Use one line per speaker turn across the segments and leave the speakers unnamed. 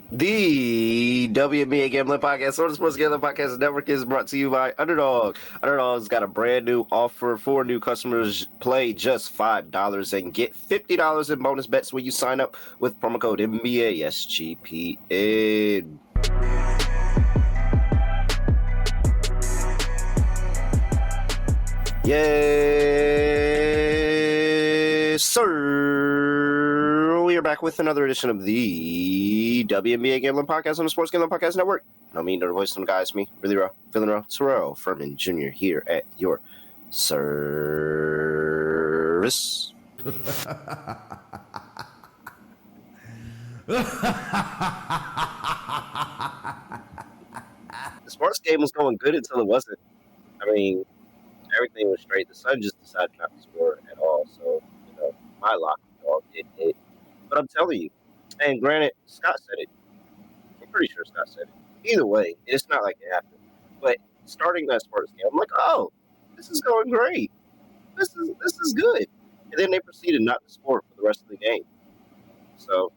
The WNBA Gambling Podcast or the Sports Gambling Podcast Network is brought to you by Underdog. Underdog's got a brand new offer for new customers. Play just $5 and get $50 in bonus bets when you sign up with promo code NBA SGPN. Yes, sir. We are back with another edition of the WNBA Gambling Podcast on the Sports Gambling Podcast Network. No me, no voice, no guys, me, really raw, feeling raw, Terrell, Furman Jr. here at your service.
The
sports game was going good until it wasn't. I mean, everything was straight. The sun just decided not to score at all. So, my lock dog did hit. But I'm telling you, and granted, Scott said it. I'm pretty sure Scott said it. Either way, it's not like it happened. But starting that sports game, I'm like, oh, this is going great. This is good. And then they proceeded not to score for the rest of the game. So,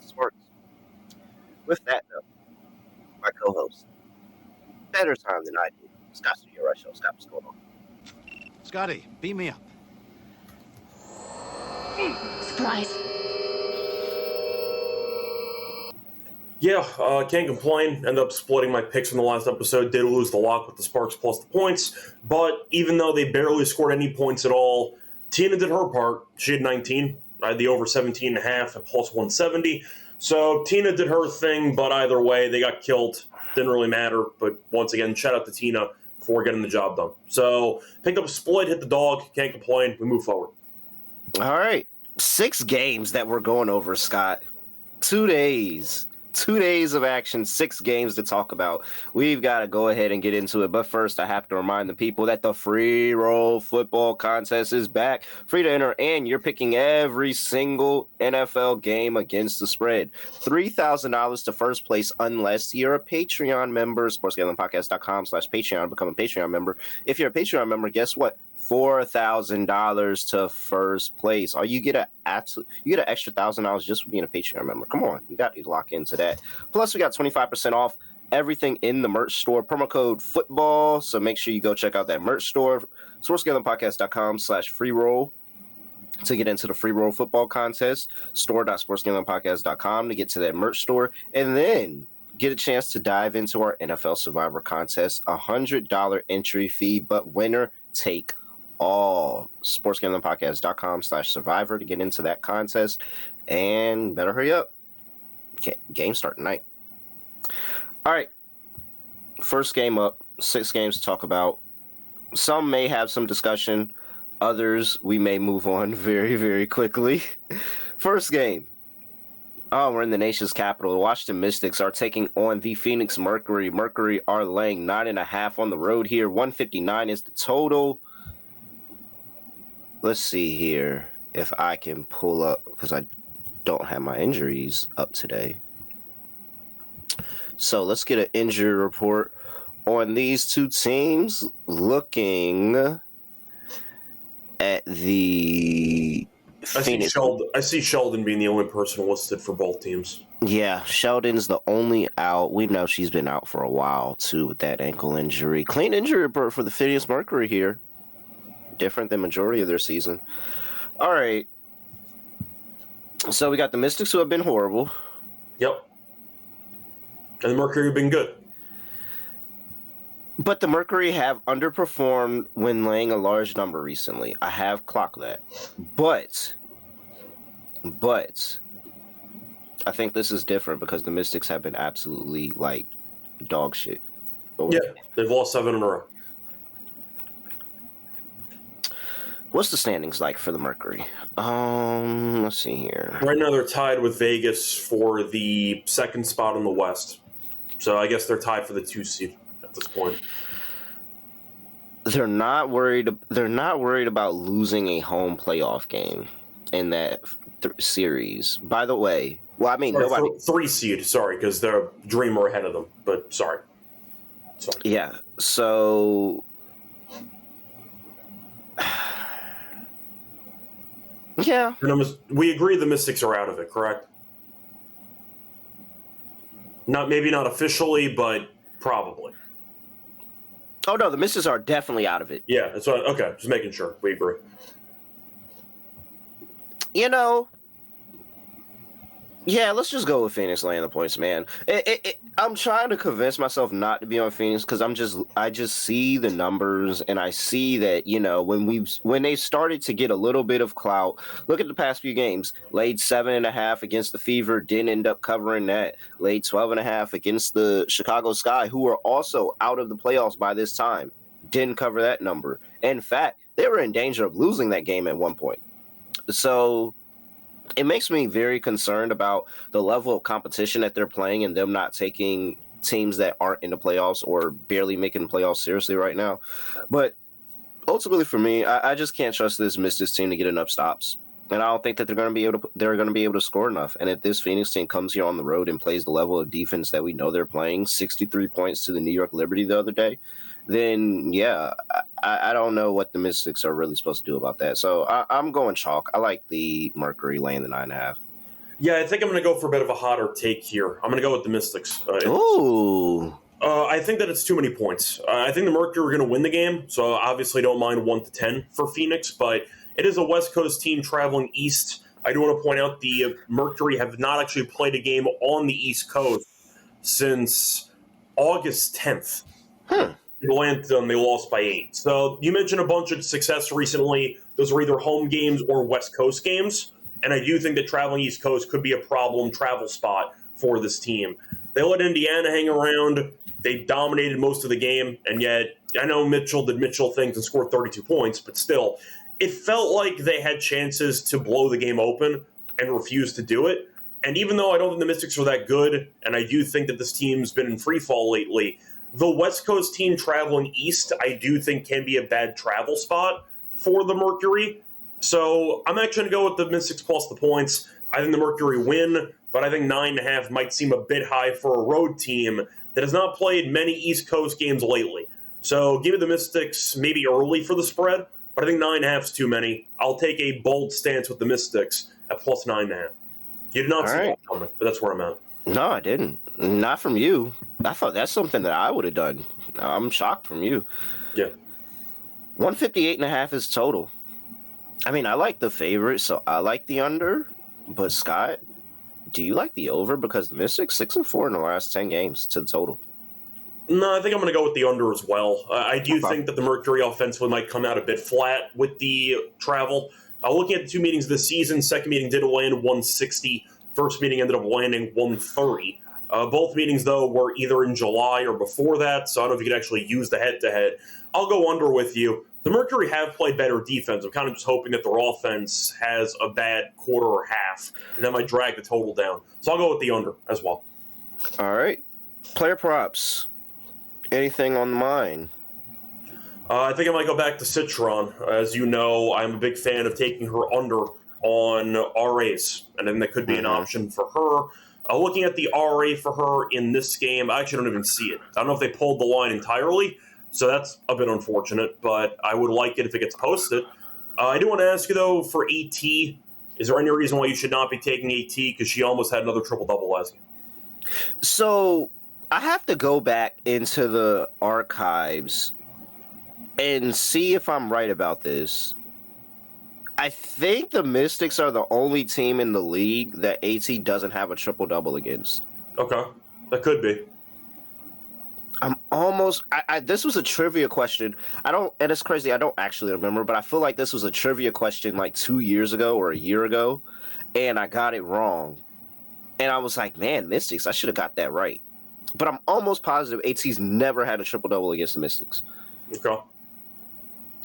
sports. With that, though, my co-host, better time than I did, Scott Studio Reichel. Scott, what's going on?
Scotty, beat me up.
Surprise.
Yeah, can't complain. Ended up splitting my picks in the last episode. Did lose the lock with the Sparks plus the points. But even though they barely scored any points at all, Tina did her part. She had 19. I had the over 17.5 at plus 170. So Tina did her thing, but either way, they got killed. Didn't really matter. But once again, shout out to Tina for getting the job done. So picked up a split, hit the dog. Can't complain. We move forward.
All right. 6 games that we're going over, Scott. 2 days. 2 days of action, 6 games to talk about. We've got to go ahead and get into it. But first, I have to remind the people that the free roll football contest is back. Free to enter, and you're picking every single NFL game against the spread. $3,000 to first place unless you're a Patreon member. SportsGamblingPodcast.com/Patreon. Become a Patreon member. If you're a Patreon member, guess what? $4,000 to first place. Or you get an extra $1,000 just for being a Patreon member. Come on, you got to lock into that. Plus, we got 25% off everything in the merch store. Promo code football. So make sure you go check out that merch store. SportsGamblingPodcast.com/free-roll to get into the free roll football contest. Store.sportsgamblingpodcast.com to get to that merch store, and then get a chance to dive into our NFL Survivor contest. $100 entry fee, but winner take all. SportsGamblingPodcast.com/survivor to get into that contest, and better hurry up. Game start tonight. All right. First game up. 6 games to talk about. Some may have some discussion. Others, we may move on very, very quickly. First game. Oh, we're in the nation's capital. The Washington Mystics are taking on the Phoenix Mercury. Mercury are laying 9.5 on the road here. 159 is the total. Let's see here if I can pull up, because I don't have my injuries up today. So let's get an injury report on these two teams. Looking at the Phoenix.
I see Sheldon being the only person listed for both teams.
Yeah, Sheldon's the only out. We know she's been out for a while, too, with that ankle injury. Clean injury report for the Phoenix Mercury here. Different than majority of their season. All right. So we got the Mystics, who have been horrible.
Yep. And the Mercury have been good.
But the Mercury have underperformed when laying a large number recently. I have clocked that. But I think this is different because the Mystics have been absolutely, dog shit.
Yeah, they've lost 7 in a row.
What's the standings like for the Mercury? Let's see here.
Right now they're tied with Vegas for the second spot in the West. So I guess they're tied for the 2 seed at this point.
They're not worried about losing a home playoff game in that series. By the way, nobody
3 seed, because they're Dreamer ahead of them, but sorry.
Yeah. So yeah.
We agree the Mystics are out of it, correct? Maybe not officially, but probably.
Oh, no, the Mystics are definitely out of it.
Yeah, that's what. Okay, just making sure. We agree.
You know, yeah, let's just go with Phoenix laying the points, man. I'm trying to convince myself not to be on Phoenix because I just see the numbers and I see that, you know, when they started to get a little bit of clout. Look at the past few games. Laid 7.5 against the Fever, didn't end up covering that. Laid 12.5 against the Chicago Sky, who were also out of the playoffs by this time. Didn't cover that number. In fact, they were in danger of losing that game at one point. So it makes me very concerned about the level of competition that they're playing and them not taking teams that aren't in the playoffs or barely making the playoffs seriously right now. But ultimately for me, I just can't trust this Mystics team to get enough stops. And I don't think that they're going to be able to score enough. And if this Phoenix team comes here on the road and plays the level of defense that we know they're playing, 63 points to the New York Liberty the other day, then yeah, I don't know what the Mystics are really supposed to do about that. So I'm going chalk. I like the Mercury laying the 9.5.
Yeah, I think I'm going to go for a bit of a hotter take here. I'm going to go with the Mystics.
Ooh.
I think that it's too many points. I think the Mercury are going to win the game, so obviously don't mind 1-10 for Phoenix, but it is a West Coast team traveling east. I do want to point out the Mercury have not actually played a game on the East Coast since August 10th. Atlanta, they lost by 8. So you mentioned a bunch of success recently. Those were either home games or West Coast games. And I do think that traveling East Coast could be a problem travel spot for this team. They let Indiana hang around. They dominated most of the game. And yet, I know Mitchell did Mitchell things and scored 32 points, but still, it felt like they had chances to blow the game open and refused to do it. And even though I don't think the Mystics are that good, and I do think that this team's been in free fall lately, the West Coast team traveling east, I do think can be a bad travel spot for the Mercury. So I'm actually going to go with the Mystics plus the points. I think the Mercury win, but I think 9.5 might seem a bit high for a road team that has not played many East Coast games lately. So give me the Mystics maybe early for the spread, but I think 9.5 is too many. I'll take a bold stance with the Mystics at plus 9.5. You did not see that coming, but that's where I'm at.
No, I didn't. Not from you. I thought that's something that I would have done. I'm shocked from you.
Yeah.
158.5 is total. I mean, I like the favorite, so I like the under. But Scott, do you like the over? Because the Mystics 6-4 in the last 10 games to the total.
No, I think I'm going to go with the under as well. I do think that the Mercury offensively might come out a bit flat with the travel. Looking at the two meetings this season, second meeting did land 160. First meeting ended up landing 130. Both meetings, though, were either in July or before that, so I don't know if you could actually use the head-to-head. I'll go under with you. The Mercury have played better defense. I'm kind of just hoping that their offense has a bad quarter or half, and that might drag the total down. So I'll go with the under as well.
All right. Player props. Anything on the mind?
I think I might go back to Citron. As you know, I'm a big fan of taking her under on RAs, and then that could be an option for her. Looking at the RA for her in this game, I actually don't even see it. I don't know if they pulled the line entirely, so that's a bit unfortunate, but I would like it if it gets posted. I do want to ask you, though, for AT, is there any reason why you should not be taking AT? Because she almost had another triple-double last game.
So I have to go back into the archives and see if I'm right about this. I think the Mystics are the only team in the league that AT doesn't have a triple-double against.
Okay, that could be.
I'm almost this was a trivia question. And it's crazy, I don't actually remember, but I feel like this was a trivia question like 2 years ago or a year ago, and I got it wrong. And I was like, man, Mystics, I should have got that right. But I'm almost positive AT's never had a triple-double against the Mystics.
Okay.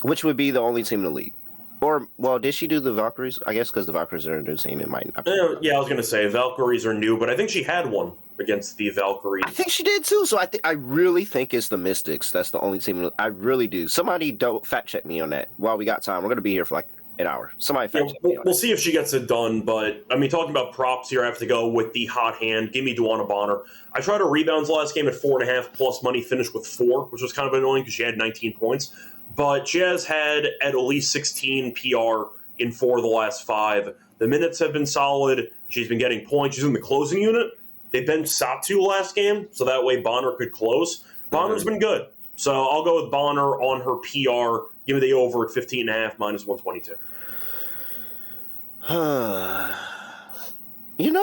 Which would be the only team in the league. Or, well, did she do the Valkyries? I guess because the Valkyries are a new team, it might not be.
Yeah, I was going to say, Valkyries are new, but I think she had one against the Valkyries.
I think she did, too. So I really think it's the Mystics. That's the only team. I really do. Somebody don't fact-check me on that while we got time. We're going to be here for like an hour. Somebody fact-check me on
We'll see if she gets it done, but, I mean, talking about props here, I have to go with the hot hand. Give me Duana Bonner. I tried her rebounds last game at 4.5 plus money, finished with 4, which was kind of annoying because she had 19 points. But she has had at least 16 PR in 4 of the last 5. The minutes have been solid. She's been getting points. She's in the closing unit. They benched Satu last game, so that way Bonner could close. Bonner's been good. So I'll go with Bonner on her PR. Give me the over at 15.5 minus 122.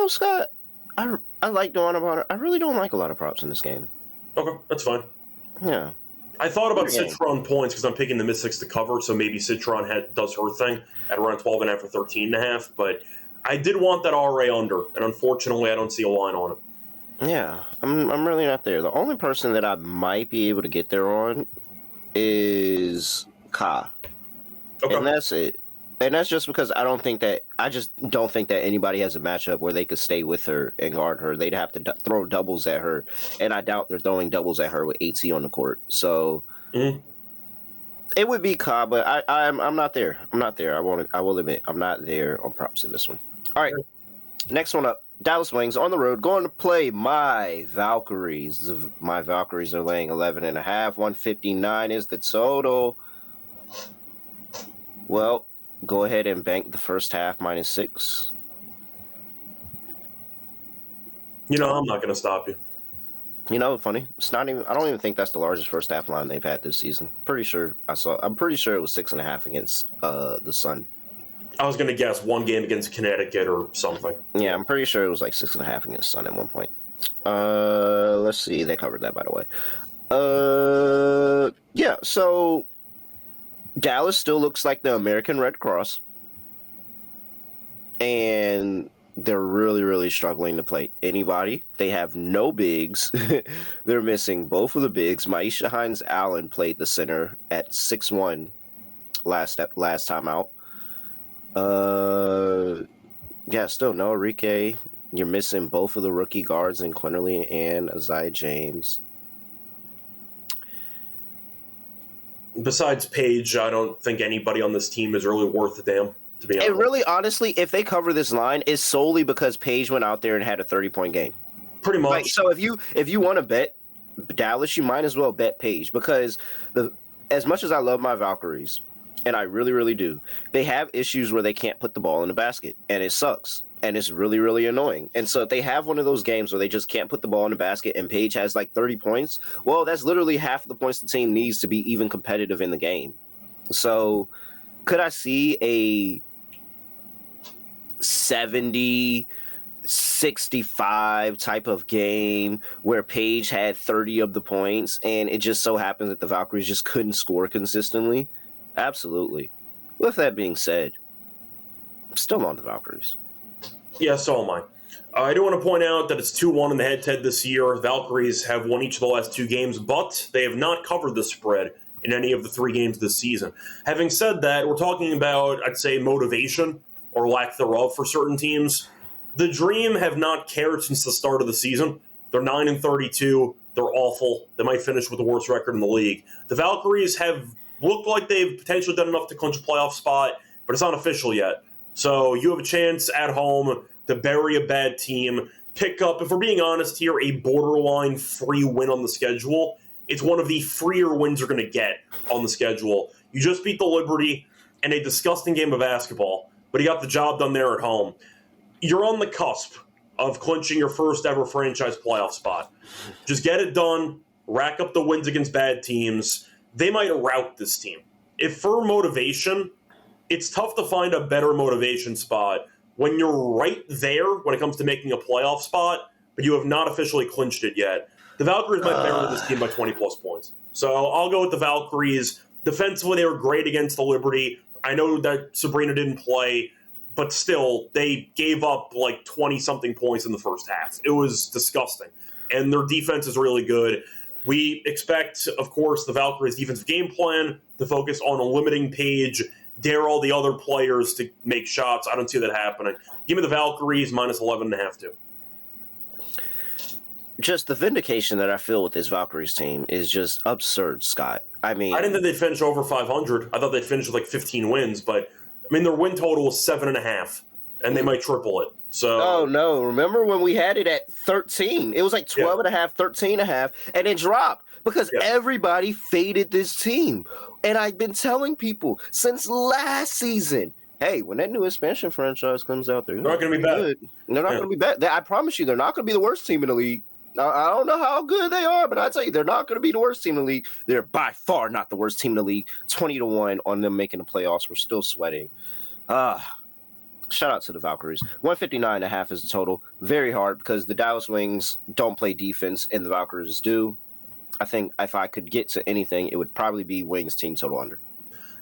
Scott, I like Dewana Bonner. I really don't like a lot of props in this game.
Okay, that's fine.
Yeah.
I thought about Citron points because I'm picking the Mystics to cover, so maybe Citron does her thing at around 12.5 or 13.5. But I did want that RA under, and unfortunately, I don't see a line on it.
Yeah, I'm really not there. The only person that I might be able to get there on is Ka.
Okay.
And that's it. And that's just because I just don't think that anybody has a matchup where they could stay with her and guard her. They'd have to throw doubles at her, and I doubt they're throwing doubles at her with AT on the court. So it would be Ka, but I'm not there. I'm not there. I will admit I'm not there on props in this one. All right, next one up. Dallas Wings on the road going to play my Valkyries. My Valkyries are laying 11.5. 159 is the total. Well, go ahead and bank the first half minus 6.
I'm not going to stop you.
Funny. It's not even. I don't even think that's the largest first half line they've had this season. I'm pretty sure it was 6.5 against the Sun.
I was going to guess one game against Connecticut or something.
Yeah, I'm pretty sure it was like 6.5 against Sun at one point. Let's see. They covered that, by the way. Yeah, so Dallas still looks like the American Red Cross. And they're really, really struggling to play anybody. They have no bigs. They're missing both of the bigs. Maisha Hines-Allen played the center at 6'1" last time out. Still no Enrique. You're missing both of the rookie guards in Quinterly and Isaiah James.
Besides Paige, I don't think anybody on this team is really worth a damn, to be honest.
And really, honestly, if they cover this line, it's solely because Paige went out there and had a 30-point game.
Pretty much.
So if you want to bet Dallas, you might as well bet Paige, because as much as I love my Valkyries, and I really, really do, they have issues where they can't put the ball in the basket, and it sucks, and it's really, really annoying. And so if they have one of those games where they just can't put the ball in the basket and Paige has like 30 points, well, that's literally half of the points the team needs to be even competitive in the game. So could I see a 70-65 type of game where Paige had 30 of the points and it just so happens that the Valkyries just couldn't score consistently? Absolutely. With that being said, I'm still on the Valkyries.
Yeah, so am I. I do want to point out that it's 2-1 in the head-to-head this year. Valkyries have won each of the last 2 games, but they have not covered the spread in any of the 3 games this season. Having said that, we're talking about, I'd say, motivation or lack thereof for certain teams. The Dream have not cared since the start of the season. They're 9-32. They're awful. They might finish with the worst record in the league. The Valkyries have looked like they've potentially done enough to clinch a playoff spot, but it's not official yet. So you have a chance at home to bury a bad team, pick up, if we're being honest here, a borderline free win on the schedule. It's one of the freer wins you're going to get on the schedule. You just beat the Liberty in a disgusting game of basketball, but you got the job done there at home. You're on the cusp of clinching your first ever franchise playoff spot. Just get it done, rack up the wins against bad teams. They might rout this team. If for motivation, it's tough to find a better motivation spot when you're right there when it comes to making a playoff spot, but you have not officially clinched it yet. The Valkyries might bury this team by 20-plus points. So I'll go with the Valkyries. Defensively, they were great against the Liberty. I know that Sabrina didn't play, but still, they gave up like 20-something points in the first half. It was disgusting. And their defense is really good. We expect, of course, the Valkyries' defensive game plan to focus on limiting Paige, dare all the other players to make shots. I don't see that happening. Give me the Valkyries minus 11.5 too.
Just the vindication that I feel with this Valkyries team is just absurd, Scott. I mean,
I didn't think they'd finish over 500. I thought they'd finish with like 15 wins, but I mean, their win total was 7.5, and they might triple it. So,
oh no! Remember when we had it at 13? It was like 12.5, 13.5, and it dropped because everybody faded this team. And I've been telling people since last season, Hey, when that new expansion franchise comes out, they're
not going to be bad.
good. They're not going to be bad. I promise you, they're not going to be the worst team in the league. I don't know how good they are, but I tell you, they're not going to be the worst team in the league. They're by far not the worst team in the league. 20-1 on them making the playoffs. We're still sweating. Shout out to the Valkyries. 159.5 is the total. Very hard because the Dallas Wings don't play defense and the Valkyries do. I think if I could get to anything, it would probably be Wings team total under.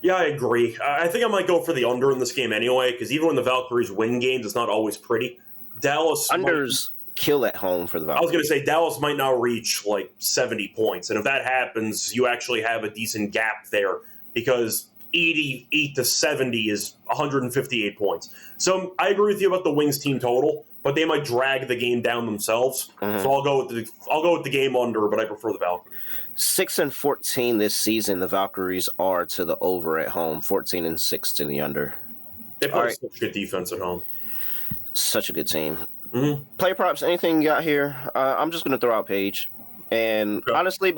Yeah, I agree. I think I might go for the under in this game anyway, because even when the Valkyries win games, it's not always pretty. Dallas
unders kill at home for the Valkyries.
I was going to say Dallas might now reach like 70 points, and if that happens, you actually have a decent gap there because 88 to 70 is 158 points. So I agree with you about the Wings team total, but they might drag the game down themselves. Mm-hmm. So I'll go with the game under, but I prefer the Valkyries.
6-14 this season, the Valkyries are to the over at home. 14-6 to the under.
They play such good defense at home.
Such a good team.
Mm-hmm.
Player props, anything you got here? I'm just going to throw out Paige. And honestly,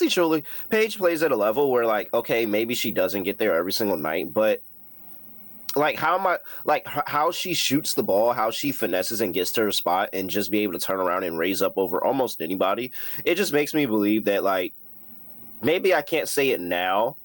truly, Paige plays at a level where, like, okay, maybe she doesn't get there every single night, but like how she shoots the ball, how she finesses and gets to her spot and just be able to turn around and raise up over almost anybody. It just makes me believe that, like, maybe I can't say it now,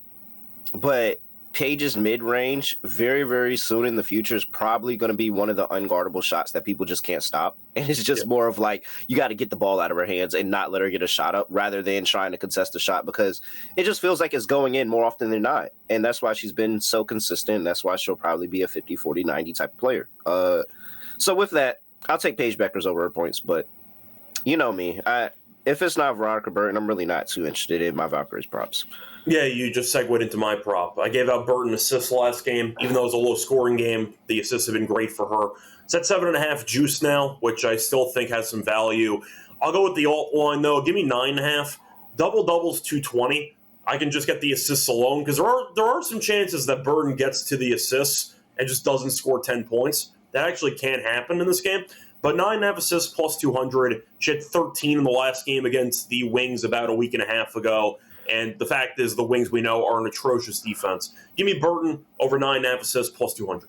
but Paige's mid-range very, very soon in the future is probably going to be one of the unguardable shots that people just can't stop. And it's just more of like, you got to get the ball out of her hands and not let her get a shot up rather than trying to contest the shot, because it just feels like it's going in more often than not. And that's why she's been so consistent. That's why she'll probably be a 50, 40, 90 type of player. So with that, I'll take Paige Beckers over her points, but you know me. If it's not Veronica Burton, I'm really not too interested in my Valkyries props.
Yeah, you just segued into my prop. I gave out Burton assists last game. Even though it was a low-scoring game, the assists have been great for her. It's at 7.5 juice now, which I still think has some value. I'll go with the alt line, though. Give me 9.5. Double-doubles, 220. I can just get the assists alone, because there are some chances that Burton gets to the assists and just doesn't score 10 points. That actually can't happen in this game. But 9.5 assists plus 200. She had 13 in the last game against the Wings about a week and a half ago. And the fact is, the Wings we know are an atrocious defense. Give me Burton over 9.5 assists plus 200.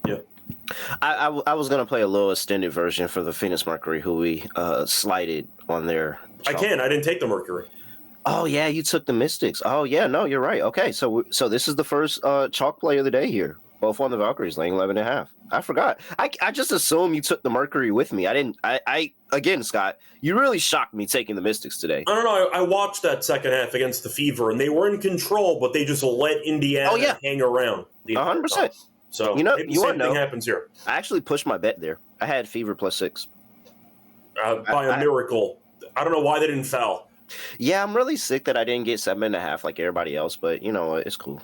Yeah.
I was going to play a little extended version for the Phoenix Mercury, who we slighted on their chalk.
I didn't take the Mercury.
Oh, yeah, you took the Mystics. Oh, yeah, no, you're right. Okay, so this is the first chalk play of the day here. Both on the Valkyries, laying 11.5. I forgot. I just assumed you took the Mercury with me. I didn't. Again, Scott, you really shocked me taking the Mystics today.
I don't know. I watched that second half against the Fever, and they were in control, but they just let Indiana hang around.
100%.
So
maybe
the same thing happens here.
I actually pushed my bet there. I had Fever +6.
By a miracle. I don't know why they didn't foul.
Yeah, I'm really sick that I didn't get 7.5 like everybody else, but you know what? It's cool.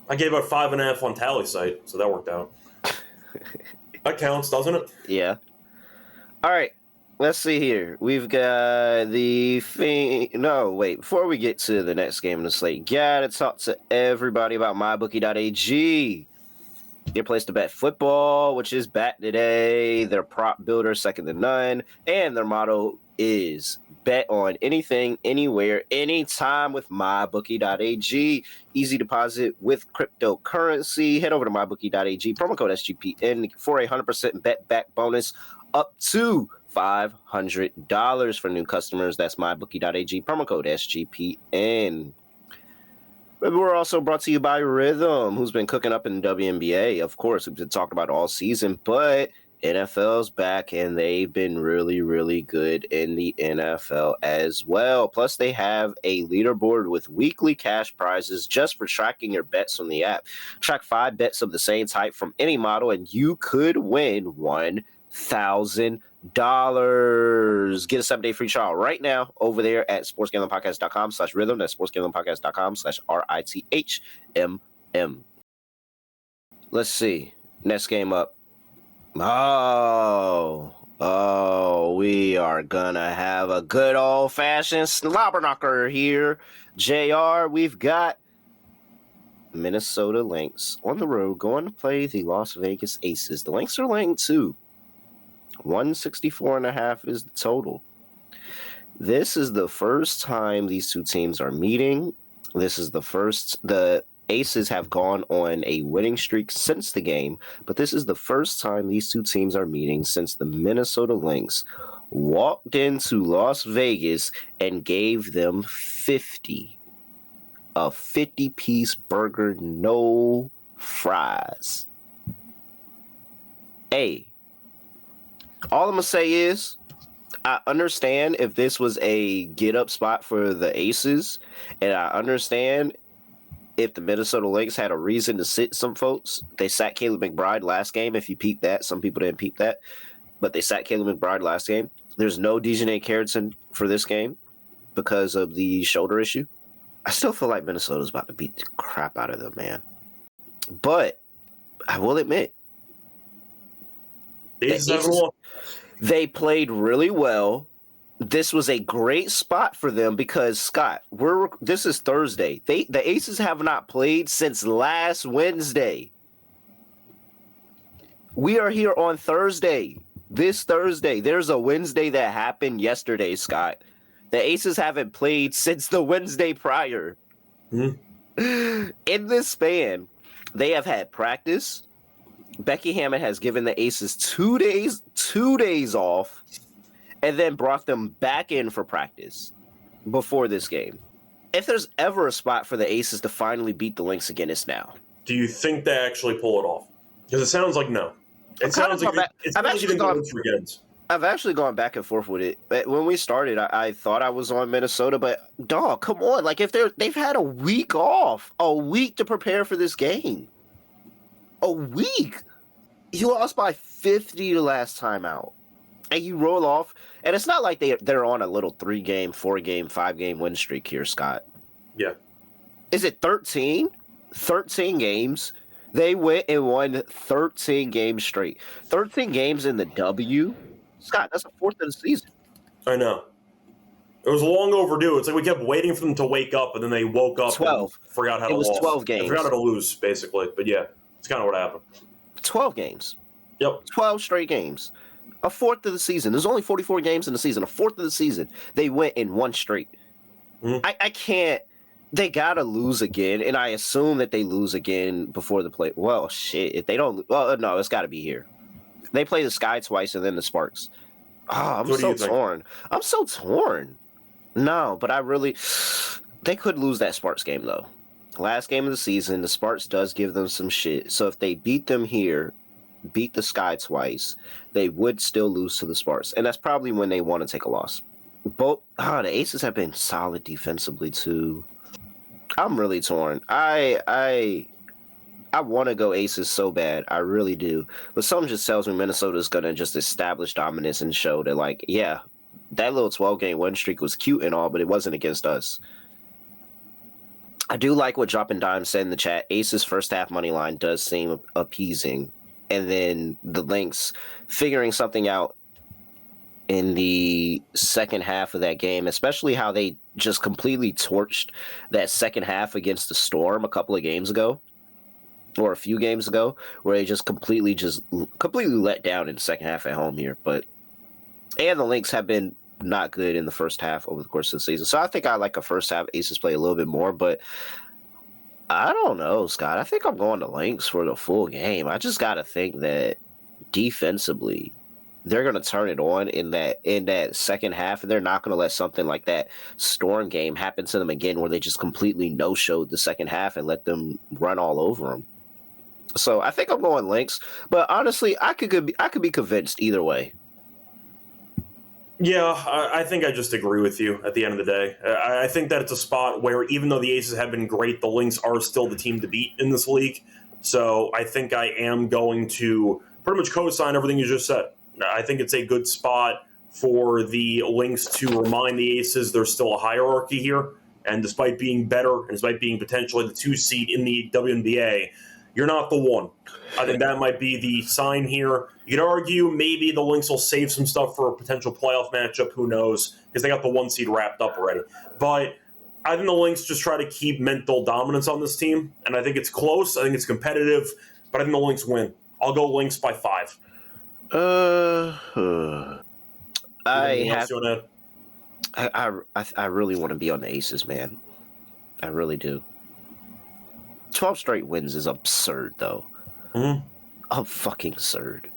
I gave out 5.5 on Tally site, so that worked out. That counts, doesn't it?
Yeah. All right. Let's see here. We've got before we get to the next game in the slate, gotta talk to everybody about mybookie.ag. Your place to bet football, which is back today. Their prop builder, second to none. And their motto is bet on anything, anywhere, anytime with mybookie.ag. Easy deposit with cryptocurrency. Head over to mybookie.ag. Promo code SGPN for a 100% bet back bonus up to $500 for new customers. That's mybookie.ag. Promo code SGPN. We're also brought to you by Rhythm, who's been cooking up in the WNBA. Of course, we've been talking about all season, but NFL's back, and they've been really, really good in the NFL as well. Plus, they have a leaderboard with weekly cash prizes just for tracking your bets on the app. Track 5 bets of the same type from any model, and you could win $1,000. Get a 7-day free trial right now over there at sportsgamblingpodcast.com/rhythm. That's sportsgamblingpodcast.com/RITHMM. Let's see. Next game up. We are gonna have a good old-fashioned slobber knocker here. JR, we've got Minnesota Lynx on the road going to play the Las Vegas Aces. The Lynx are laying 2. 164.5 is the total. This is the first time these two teams are meeting. The Aces have gone on a winning streak since the game, but this is the first time these two teams are meeting since the Minnesota Lynx walked into Las Vegas and gave them 50. A 50-piece burger, no fries. Hey, all I'm going to say is, I understand if this was a get-up spot for the Aces, and I understand if the Minnesota Lynx had a reason to sit some folks. They sat Caleb McBride last game. If you peeped that, some people didn't peep that, but they sat Caleb McBride last game. There's no Dejanay Carrington for this game because of the shoulder issue. I still feel like Minnesota's about to beat the crap out of them, man. But I will admit, they played really well. This was a great spot for them because, Scott, this is Thursday. The Aces have not played since last Wednesday. We are here on Thursday. This Thursday. There's a Wednesday that happened yesterday, Scott. The Aces haven't played since the Wednesday prior. Mm-hmm. In this span, they have had practice. Becky Hammond has given the Aces 2 days off, and then brought them back in for practice before this game. If there's ever a spot for the Aces to finally beat the Lynx again, it's now.
Do you think they actually pull it off? Because it sounds like no. It sounds like I've actually gone back and forth with it. When we started, I thought I was on Minnesota, but dog, come on! Like if they've had a week off, a week to prepare for this game, a week. You lost by 50 the last time out, and you roll off. And it's not like they're on a little 3-game, 4-game, 5-game win streak here, Scott. Yeah.
Is it 13? 13 games. They went and won 13 games straight. 13 games in the W. Scott, that's a fourth of the season.
I know. It was long overdue. It's like we kept waiting for them to wake up, and then they woke up
12.
And forgot how to lose.
It was 12 games.
They forgot how to lose, basically. But yeah, it's kind of what happened.
12 games.
Yep.
12 straight games. A fourth of the season. There's only 44 games in the season. A fourth of the season. They went in one straight. Mm-hmm. I can't. They got to lose again, and I assume that they lose again before the play. Well, shit. If they don't. Well, no, it's got to be here. They play the Sky twice and then the Sparks. Oh, I'm so torn. I'm so torn. No, but they could lose that Sparks game, though. Last game of the season, the Sparks does give them some shit. So if they beat them here, beat the Sky twice, they would still lose to the Sparks. And that's probably when they want to take a loss. The Aces have been solid defensively, too. I'm really torn. I want to go Aces so bad. I really do. But something just tells me Minnesota's going to just establish dominance and show that, like, yeah, that little 12-game win streak was cute and all, but it wasn't against us. I do like what Dropping Dime said in the chat. Aces first half money line does seem appeasing. And then the Lynx figuring something out in the second half of that game, especially how they just completely torched that second half against the Storm a couple of games ago, or a few games ago, where they just completely let down in the second half at home here. And the Lynx have been not good in the first half over the course of the season. So I think I like a first half Aces play a little bit more, but I don't know, Scott. I think I'm going to Lynx for the full game. I just got to think that defensively, they're going to turn it on in that second half, and they're not going to let something like that Storm game happen to them again, where they just completely no-showed the second half and let them run all over them. So I think I'm going Lynx, but honestly, I could be convinced either way.
Yeah, I think I just agree with you at the end of the day. I think that it's a spot where even though the Aces have been great, the Lynx are still the team to beat in this league. So I think I am going to pretty much co-sign everything you just said. I think it's a good spot for the Lynx to remind the Aces there's still a hierarchy here. And despite being better, and despite being potentially the 2 seed in the WNBA, you're not the 1. I think that might be the sign here. You could argue maybe the Lynx will save some stuff for a potential playoff matchup. Who knows? Because they got the 1 seed wrapped up already. But I think the Lynx just try to keep mental dominance on this team. And I think it's close. I think it's competitive. But I think the Lynx win. I'll go Lynx by 5.
I really want to be on the Aces, man. I really do. 12 straight wins is absurd, though. Fucking absurd.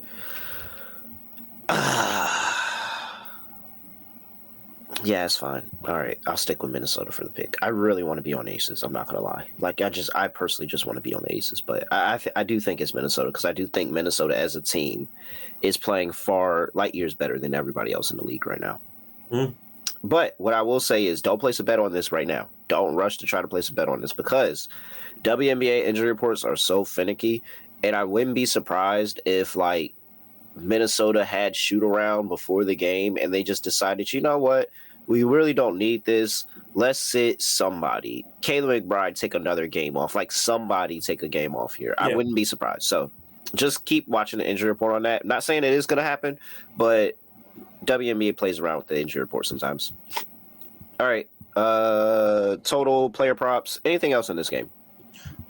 Yeah, it's fine. All right, I'll stick with Minnesota for the pick. I really want to be on Aces. I'm not gonna lie. Like, I personally just want to be on the Aces, but I do think it's Minnesota because I do think Minnesota as a team is playing far light years better than everybody else in the league right now. But what I will say is, don't place a bet on this right now. Don't rush to try to place a bet on this because WNBA injury reports are so finicky, and I wouldn't be surprised if like Minnesota had shoot around before the game and they just decided, you know what, we really don't need this. Let's sit somebody. Kayla McBride take another game off. Like somebody take a game off here. Yeah. I wouldn't be surprised. So just keep watching the injury report on that. I'm not saying it is going to happen, but WNBA plays around with the injury report sometimes. All right. Total player props. Anything else in this game?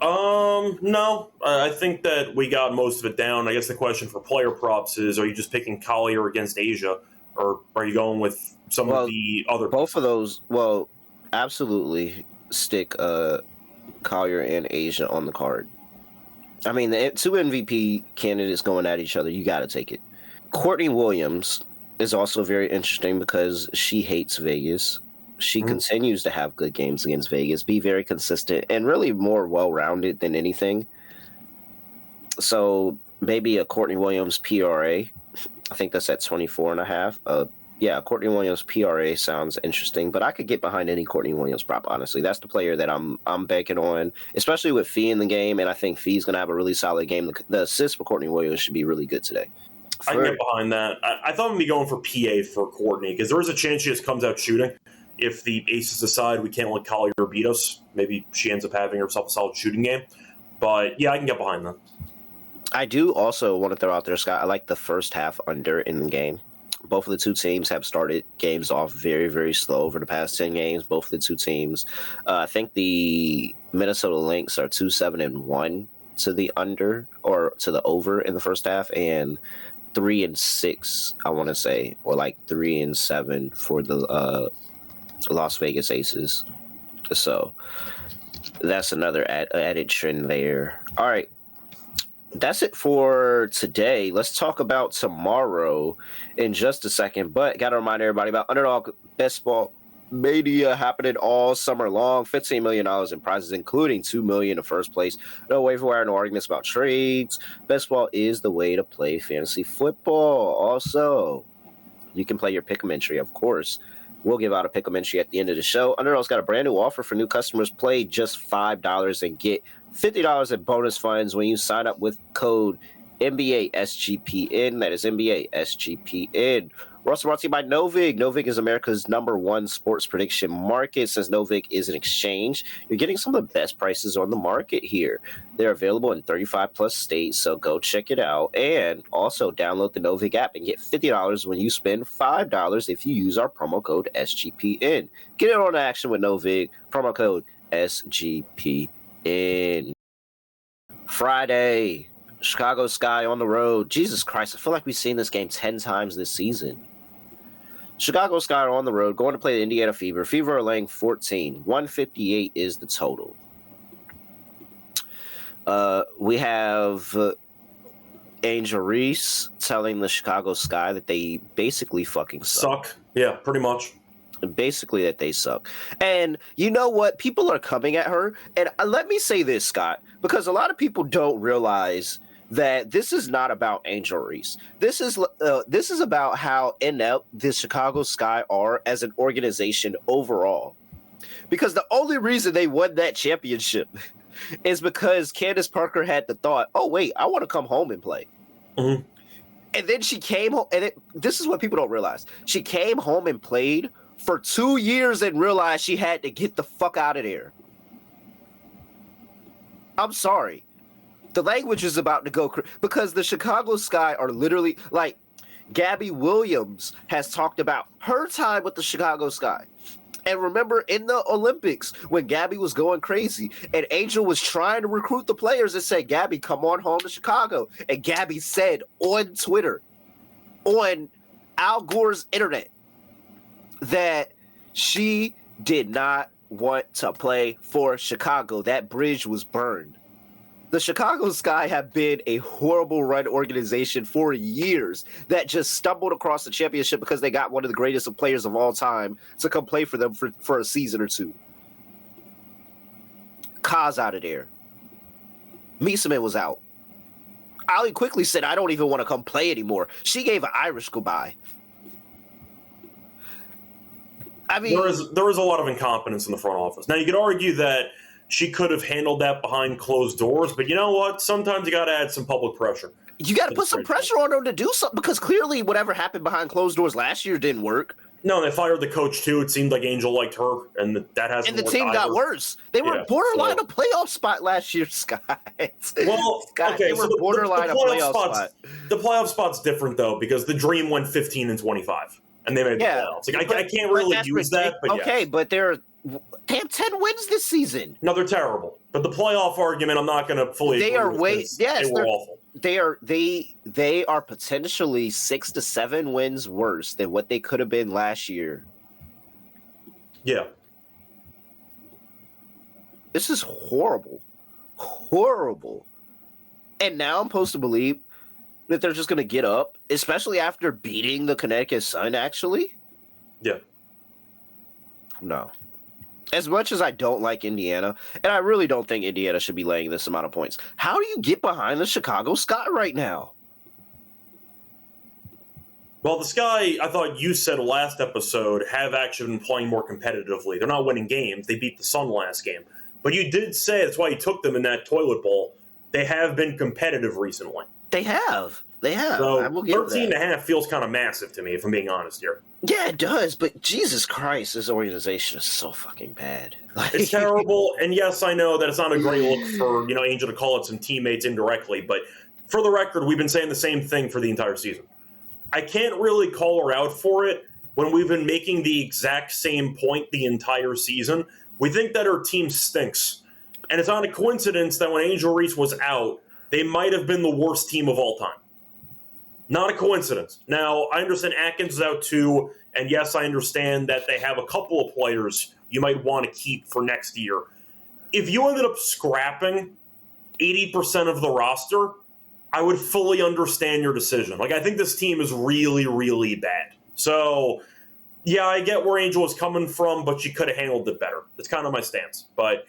No. I think that we got most of it down. I guess the question for player props is, are you just picking Collier against Asia, or are you going with some of the other?
Both of those. Well, absolutely stick Collier and Asia on the card. I mean, the two MVP candidates going at each other, you got to take it. Courtney Williams is also very interesting because she hates Vegas. She continues to have good games against Vegas, be very consistent, and really more well-rounded than anything. So maybe a Courtney Williams PRA. I think that's at 24.5. Yeah, Courtney Williams PRA sounds interesting, but I could get behind any Courtney Williams prop, honestly. That's the player that I'm banking on, especially with Fee in the game, and I think Fee's going to have a really solid game. The assist for Courtney Williams should be really good today.
I can get behind that. I thought I'm going to be going for PA for Courtney because there is a chance she just comes out shooting. If the Aces decide we can't let Collier beat us, maybe she ends up having herself a solid shooting game. But, yeah, I can get behind that.
I do also want to throw out there, Scott, I like the first half under in the game. Both of the two teams have started games off very, very slow over the past 10 games. Both of the two teams. I think the Minnesota Lynx are 2-7-1 to the under or to the over in the first half, and 3-6, I want to say, or like 3-7 for the Las Vegas Aces. So that's another added trend there. All right. That's it for today. Let's talk about tomorrow in just a second. But got to remind everybody about Underdog Best Ball Mania happening all summer long. $15 million in prizes, including $2 million in first place. No waiver wire, no arguments about trades. Best Ball is the way to play fantasy football. Also, you can play your pick'em entry, of course. We'll give out a pick'em entry at the end of the show. Underdog's got a brand new offer for new customers. Play just $5 and get $50 in bonus funds when you sign up with code NBA SGPN. That is NBA SGPN. We're also brought to you by Novig. Novig is America's #1 sports prediction market. Since Novig is an exchange, you're getting some of the best prices on the market here. They're available in 35-plus states, so go check it out. And also download the Novig app and get $50 when you spend $5 if you use our promo code SGPN. Get it on action with Novig. Promo code SGPN. Friday, Chicago Sky on the road. Jesus Christ, I feel like we've seen this game 10 times this season. Chicago Sky are on the road, going to play the Indiana Fever. Fever are laying 14. 158 is the total. We have Angel Reese telling the Chicago Sky that they basically fucking suck.
Yeah, pretty much.
Basically that they suck. And you know what? People are coming at her. And let me say this, Scott, because a lot of people don't realize that this is not about Angel Reese. This is about how inept the Chicago Sky are as an organization overall. Because the only reason they won that championship is because Candace Parker had the thought, oh, wait, I want to come home and play. Mm-hmm. And then she came home, and this is what people don't realize. She came home and played for 2 years and realized she had to get the fuck out of there. I'm sorry. The language is about to go because the Chicago Sky are literally like Gabby Williams has talked about her time with the Chicago Sky. And remember in the Olympics when Gabby was going crazy and Angel was trying to recruit the players and say, Gabby, come on home to Chicago. And Gabby said on Twitter, on Al Gore's internet, that She did not want to play for Chicago. That bridge was burned. The Chicago Sky have been a horrible run organization for years that just stumbled across the championship because they got one of the greatest players of all time to come play for them for a season or two. Kaz out of there. Mieseman was out. Ali quickly said, I don't even want to come play anymore. She gave an Irish goodbye. I mean,
there is a lot of incompetence in the front office. Now, you could argue that she could have handled that behind closed doors, but you know what? Sometimes you got to add some public pressure.
You got to put some pressure on her to do something because clearly whatever happened behind closed doors last year didn't work.
No, they fired the coach too. It seemed like Angel liked her, and that hasn't.
And the team got worse. They were borderline a playoff spot last year, Scott.
Well,
Scott,
okay,
they were borderline a playoff spot.
The playoff spot's different though because the Dream went 15-25, and they made the playoffs. Like, I can't really use that. But
okay, but they have 10 wins this season.
No, they're terrible. But the playoff argument, I'm not going to fully.
They are way. Yes,
they were awful.
They are potentially 6 to 7 wins worse than what they could have been last year.
Yeah.
This is horrible. Horrible. And now I'm supposed to believe that they're just going to get up, especially after beating the Connecticut Sun, actually?
Yeah.
No. As much as I don't like Indiana, and I really don't think Indiana should be laying this amount of points, how do you get behind the Chicago Sky right now?
Well, the Sky, I thought you said last episode, have actually been playing more competitively. They're not winning games. They beat the Sun last game. But you did say, that's why you took them in that toilet bowl, they have been competitive recently.
They have. They have.
So
I will give
13.5 feels kind of massive to me, if I'm being honest here.
Yeah, it does. But Jesus Christ, this organization is so fucking bad.
It's terrible. And yes, I know that it's not a great look for, Angel to call it some teammates indirectly. But for the record, we've been saying the same thing for the entire season. I can't really call her out for it when we've been making the exact same point the entire season. We think that her team stinks. And it's not a coincidence that when Angel Reese was out, they might have been the worst team of all time. Not a coincidence. Now, I understand Atkins is out too, and yes, I understand that they have a couple of players you might want to keep for next year. If you ended up scrapping 80% of the roster, I would fully understand your decision. Like, I think this team is really, really bad. So, yeah, I get where Angel was coming from, but she could have handled it better. That's kind of my stance. But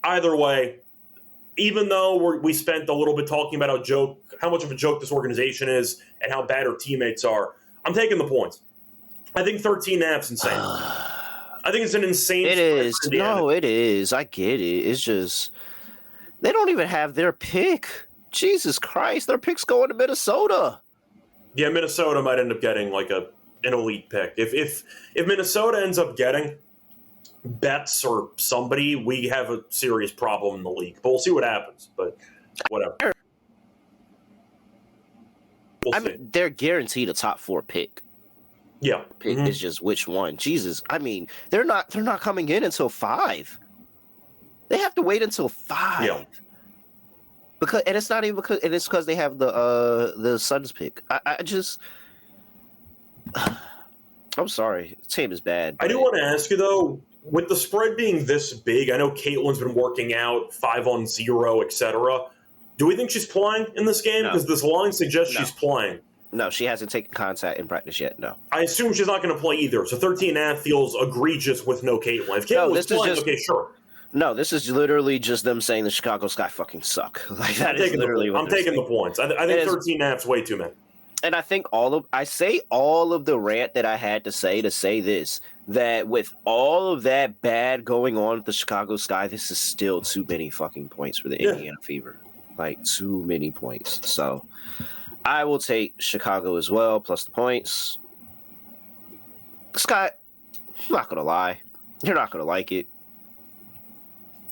either way, even though we spent a little bit talking about how much of a joke this organization is and how bad her teammates are, I'm taking the points. I think 13.5 is insane. I think it's an insane.
It is. No, it is. I get it. It's just they don't even have their pick. Jesus Christ, their pick's going to Minnesota.
Yeah, Minnesota might end up getting like an elite pick. If Minnesota ends up getting Betts or somebody, we have a serious problem in the league. But we'll see what happens. But whatever.
I mean, they're guaranteed a top 4 pick.
Yeah.
Pick is just which one. Jesus. I mean, they're not coming in until 5. They have to wait until 5.
Yeah.
It's not even because it's because they have the Suns pick. I just I'm sorry. The team is bad.
I do want to ask you though, with the spread being this big, I know Caitlin's been working out 5-on-0, etc. Do we think she's playing in this game? Because this line suggests she's playing.
No, she hasn't taken contact in practice yet. No.
I assume she's not going to play either. So 13.5 feels egregious with no Caitlin. If Caitlin was playing, okay, sure.
No, this is literally just them saying the Chicago Sky fucking suck. Like that is literally what
I'm taking the points. I think 13.5 is way too many.
And I think all of the rant that I had to say this, that with all of that bad going on with the Chicago Sky, this is still too many fucking points for the Indiana Fever. Like too many points. So I will take Chicago as well, plus the points. Scott, I'm not gonna lie. You're not gonna like it.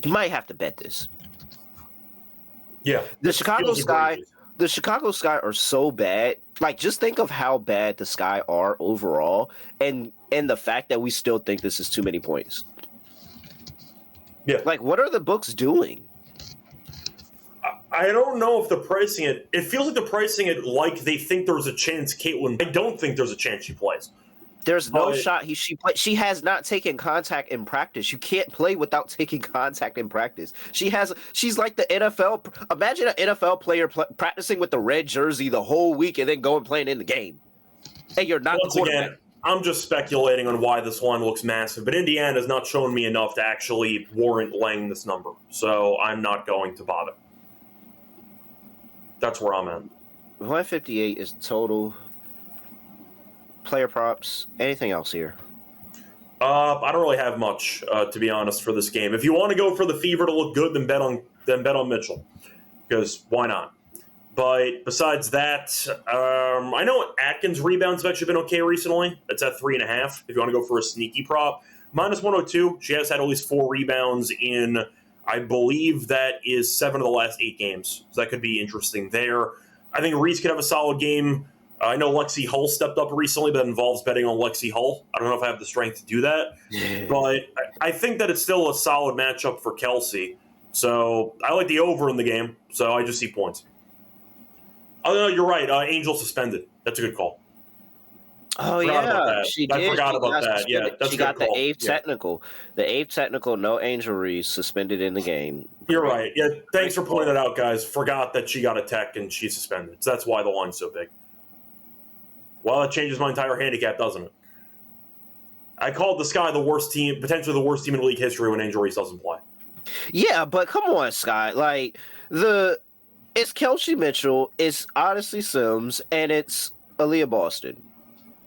You might have to bet this.
Yeah.
The Chicago Sky are so bad. Like, just think of how bad the Sky are overall, and the fact that we still think this is too many points.
Yeah.
Like, what are the books doing?
I don't know if they're pricing it. It feels like they're pricing it like they think there's a chance Caitlin. I don't think there's a chance she plays.
There's no shot she has not taken contact in practice. You can't play without taking contact in practice. She's like the NFL. Imagine an NFL player practicing with the red jersey the whole week and then going playing in the game. And you're not
Once
the quarterback.
again, I'm just speculating on why this line looks massive, but Indiana has not shown me enough to actually warrant laying this number, so I'm not going to bother. That's where I'm at.
158 is total. Player props. Anything else here?
I don't really have much, to be honest, for this game. If you want to go for the Fever to look good, then bet on Mitchell, because why not? But besides that, I know Atkins' rebounds have actually been okay recently. It's at 3.5. If you want to go for a sneaky prop, -102. She has had at least 4 rebounds in, I believe that is 7 of the last 8 games. So that could be interesting there. I think Reese could have a solid game. I know Lexi Hull stepped up recently, but that involves betting on Lexi Hull. I don't know if I have the strength to do that. But I think that it's still a solid matchup for Kelsey. So I like the over in the game. So I just see points. Oh, no, you're right. Angel suspended. That's a good call.
Oh, yeah. She did.
I forgot about that. Yeah, that's
she
a good
got
call.
The 8th technical. The 8th technical, no injuries, suspended in the game.
You're right. Yeah, thanks for pointing that out, guys. Forgot that she got a tech and she's suspended. So that's why the line's so big. Well, that changes my entire handicap, doesn't it? I called the Sky the worst team, potentially the worst team in league history when Angel Reese doesn't play.
Yeah, but come on, Sky. Like, it's Kelsey Mitchell, it's Odyssey Sims, and it's Aaliyah Boston.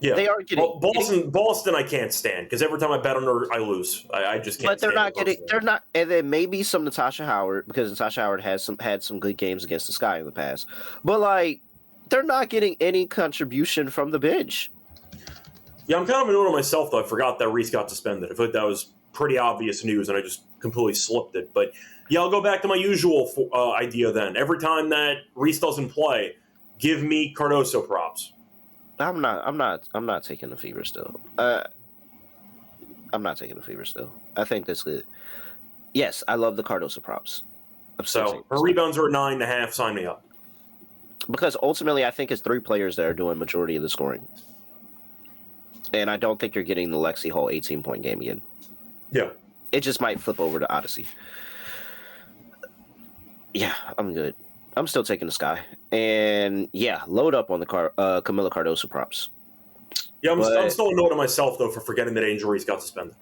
Yeah,
they are getting
Boston. I can't stand because every time I bet on her, I lose. I just can't.
But they're not getting. They're not, and then maybe some Natasha Howard because Natasha Howard had some good games against the Sky in the past. But like, they're not getting any contribution from the bench.
Yeah, I'm kind of annoyed at myself though. I forgot that Reese got suspended. I feel like that was pretty obvious news, and I just completely slipped it. But yeah, I'll go back to my usual idea then. Every time that Reese doesn't play, give me Cardoso props.
I'm not taking the Fever still. I'm not taking the Fever still. I think that's good. Yes, I love the Cardoso props.
So her rebounds are at 9.5. Sign me up.
Because ultimately, I think it's 3 players that are doing majority of the scoring, and I don't think you're getting the Lexi Hull 18-point game again.
Yeah, it
just might flip over to Odyssey. Yeah, I'm good. I'm still taking the Sky. And yeah, load up on the Camila Cardoso props.
Yeah, I'm still annoyed at myself, though, for forgetting that Angel Reese got suspended.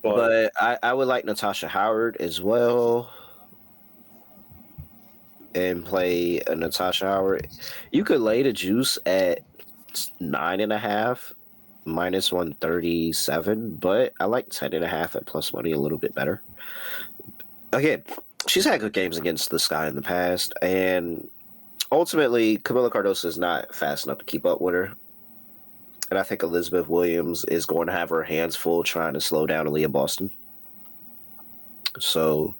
But I would like Natasha Howard as well. And play a Natasha Howard. You could lay the juice at 9.5, -137. But I like 10.5 at plus money a little bit better. Again, she's had good games against the Sky in the past, and ultimately, Camila Cardoso is not fast enough to keep up with her. And I think Elizabeth Williams is going to have her hands full trying to slow down Aaliyah Boston. So,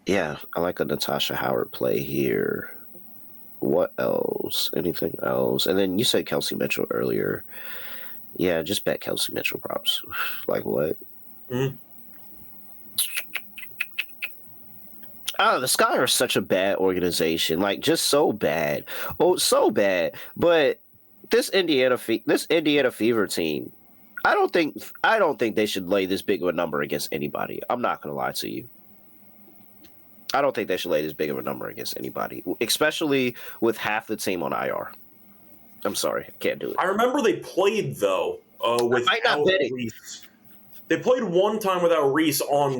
yeah, I like a Natasha Howard play here. What else? Anything else? And then you said Kelsey Mitchell earlier. Yeah, just bet Kelsey Mitchell props. Like what?
Mm-hmm.
Oh, the Sky are such a bad organization, like just so bad. Oh, so bad. But this Indiana Fever team, I don't think they should lay this big of a number against anybody. I'm not going to lie to you. I don't think they should lay this big of a number against anybody, especially with half the team on IR. I'm sorry, I can't do it.
I remember they played though without Reese. They played one time without Reese on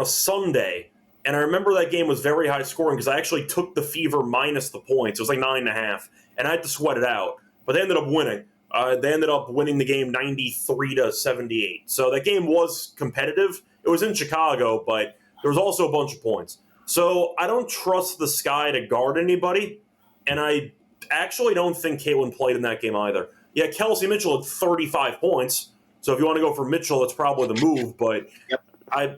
a Sunday. And I remember that game was very high scoring because I actually took the Fever minus the points. It was like 9.5, and I had to sweat it out. But they ended up winning. They ended up winning the game 93-78. So that game was competitive. It was in Chicago, but there was also a bunch of points. So I don't trust the Sky to guard anybody, and I actually don't think Caitlin played in that game either. Yeah, Kelsey Mitchell had 35 points. So if you want to go for Mitchell, that's probably the move, but
yep.